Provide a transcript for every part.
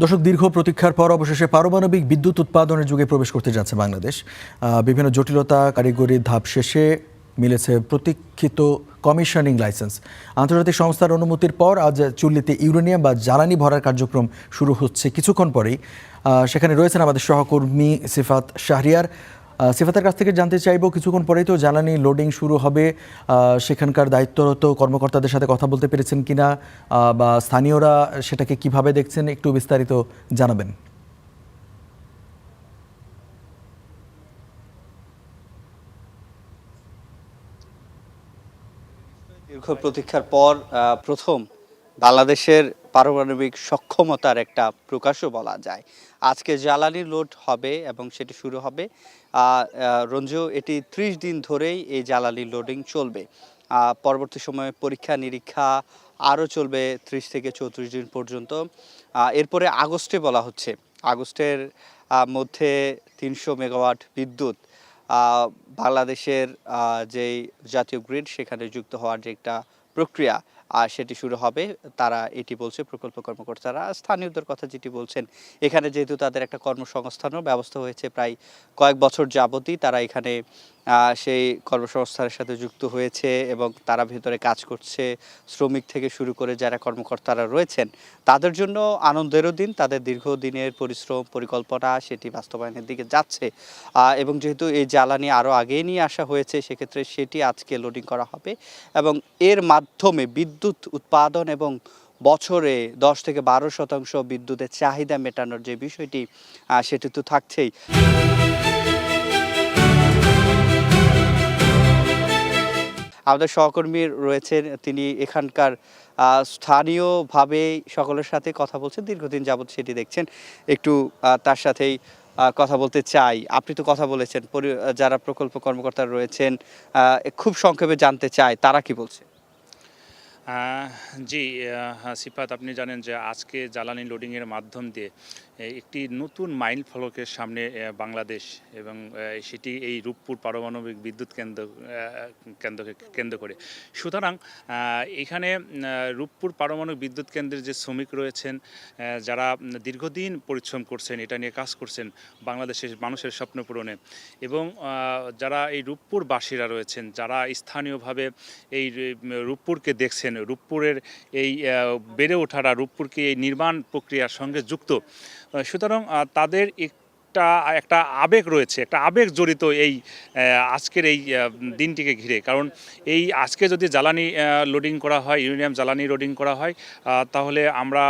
দর্শক, দীর্ঘ প্রতীক্ষার পর অবশেষে পারমাণবিক বিদ্যুৎ উৎপাদনের যুগে প্রবেশ করতে যাচ্ছে বাংলাদেশ। বিভিন্ন জটিলতা কারিগরি ধাপ শেষে মিলেছে প্রতীক্ষিত কমিশনিং লাইসেন্স। আন্তর্জাতিক সংস্থার অনুমতির পর আজ চুল্লিতে ইউরেনিয়াম বা জ্বালানি ভরার কার্যক্রম শুরু হচ্ছে কিছুক্ষণ পরেই। সেখানে রয়েছেন আমাদের সহকর্মী সিফাত শাহরিয়ার। সিফাতের কাছ থেকে জানতে চাইবো, কিছুক্ষণ পরেই তো জ্বালানি লোডিং শুরু হবে, সেখানকার দায়িত্বরত কর্মকর্তাদের সাথে কথা বলতে পেরেছেন কিনা বা স্থানীয়রা সেটাকে কিভাবে দেখছেন, একটু বিস্তারিত জানাবেন। দীর্ঘ প্রতীক্ষার পর প্রথম বাংলাদেশের পারমাণবিক সক্ষমতার একটা প্রকাশও বলা যায়। আজকে জ্বালানি লোড হবে এবং সেটি শুরু হবে। রঞ্জু, এটি ৩০ দিন ধরেই এই জ্বালানি লোডিং চলবে। পরবর্তী সময়ে পরীক্ষা নিরীক্ষা আরও চলবে ৩০ থেকে ৩৪ দিন পর্যন্ত। এরপরে আগস্টে বলা হচ্ছে, আগস্টের মধ্যে ৩০০ মেগাওয়াট বিদ্যুৎ বাংলাদেশের যেই জাতীয় গ্রিড সেখানে যুক্ত হওয়ার যে একটা প্রক্রিয়া সেটি শুরু হবে। তারা এটি বলছে, প্রকল্প কর্মকর্তারা। স্থানীয়দের কথা যেটি বলছেন, এখানে যেহেতু তাদের একটা কর্মসংস্থানের ব্যবস্থা হয়েছে, প্রায় কয়েক বছর যাবতই তারা এখানে সেই কর্মসংস্থানের সাথে যুক্ত হয়েছে এবং তারা ভেতরে কাজ করছে। শ্রমিক থেকে শুরু করে যারা কর্মকর্তারা রয়েছেন তাদের জন্য আনন্দেরও দিন। তাদের দীর্ঘদিনের পরিশ্রম পরিকল্পনা সেটি বাস্তবায়নের দিকে যাচ্ছে এবং যেহেতু এই জ্বালানি আরও আগেই নিয়ে আসা হয়েছে, সেক্ষেত্রে সেটি আজকে লোডিং করা হবে এবং এর মাধ্যমে বিদ্যুৎ উৎপাদন এবং বছরে ১০ থেকে ১২% বিদ্যুতের চাহিদা মেটানোর যে বিষয়টি সেটি তো থাকছেই। আমাদের সহকর্মী রয়েছেন, তিনি এখানকার স্থানীয়ভাবে সকলের সাথে কথা বলছেন, দীর্ঘদিন যাবৎ সেটি দেখছেন। একটু তার সাথেই কথা বলতে চাই। আপনি তো কথা বলেছেন, যারা প্রকল্প কর্মকর্তা রয়েছেন, খুব সংক্ষেপে জানতে চাই তারা কি বলছে। জি, সিফাত, আপনি জানেন যে আজকে জ্বালানি লোডিংয়ের মাধ্যম দিয়ে একটি নতুন মাইল ফলকের সামনে বাংলাদেশ এবং সেটি এই রূপপুর পারমাণবিক বিদ্যুৎ কেন্দ্রকে কেন্দ্র করে। সুতরাং এখানে রূপপুর পারমাণবিক বিদ্যুৎ কেন্দ্রের যে শ্রমিক রয়েছেন, যারা দীর্ঘদিন পরিশ্রম করছেন, এটা নিয়ে কাজ করছেন বাংলাদেশের মানুষের স্বপ্ন পূরণে, এবং যারা এই রূপপুরবাসীরা রয়েছেন, যারা স্থানীয়ভাবে এই রূপপুরকে দেখছেন, রূপপুরের এই বেড়ে ওঠারা রূপপুরকে এই নির্মাণ প্রক্রিয়ার সঙ্গে যুক্ত। সুতরাং তাদের একটা আবেগ রয়েছে, একটা আবেগ জড়িত এই আজকের এই দিনটিকে ঘিরে। কারণ এই আজকে যদি জ্বালানি লোডিং করা হয়, ইউরেনিয়াম জ্বালানি লোডিং করা হয়, তাহলে আমরা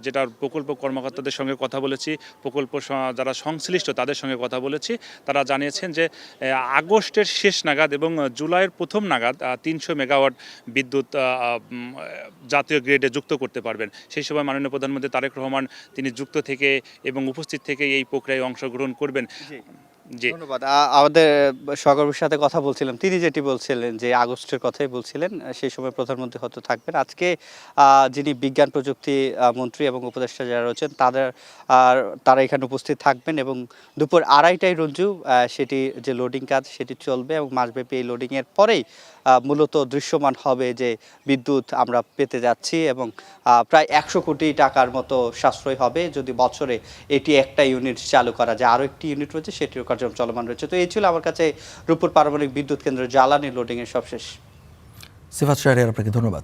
যেটা প্রকল্প কর্মকর্তাদের সঙ্গে কথা বলেছি, প্রকল্প যারা সংশ্লিষ্ট তাদের সঙ্গে কথা বলেছি, তারা জানিয়েছেন যে আগস্টের শেষ নাগাদ এবং জুলাইয়ের প্রথম নাগাদ ৩০০ মেগাওয়াট বিদ্যুৎ জাতীয় গ্রিডে যুক্ত করতে পারবেন। সেই সময় মাননীয় প্রধানমন্ত্রী তারেক রহমান তিনি যুক্ত থেকে এবং উপস্থিত থেকে এই প্রক্রিয়ায় অংশগ্রহণ করবেন। জি, ধন্যবাদ। আমাদের সহকর্মীর সাথে কথা বলছিলাম, তিনি যেটি বলছিলেন যে আগস্টের কথাই বলছিলেন, সেই সময় প্রধানমন্ত্রী হয়তো থাকবেন। আজকে যিনি বিজ্ঞান প্রযুক্তি মন্ত্রী এবং উপদেষ্টা যারা রয়েছেন তারা এখানে উপস্থিত থাকবেন এবং দুপুর ২:৩০টায় রঞ্জু সেটি যে লোডিং কাজ সেটি চলবে এবং মাসব্যাপী এই লোডিংয়ের পরেই মূলত দৃশ্যমান হবে যে বিদ্যুৎ আমরা পেতে যাচ্ছি এবং প্রায় ১০০ কোটি টাকার মতো সাশ্রয় হবে যদি বছরে এটি একটা ইউনিট চালু করা যায়। আরও একটি ইউনিট রয়েছে, সেটির কার্যক্রম চলমান রয়েছে। তো এই ছিল আমার কাছে রূপপুর পারমাণবিক বিদ্যুৎ কেন্দ্রের জ্বালানি লোডিংয়ের সবশেষ। সিফাত শাহরিয়ার, আপনাকে ধন্যবাদ।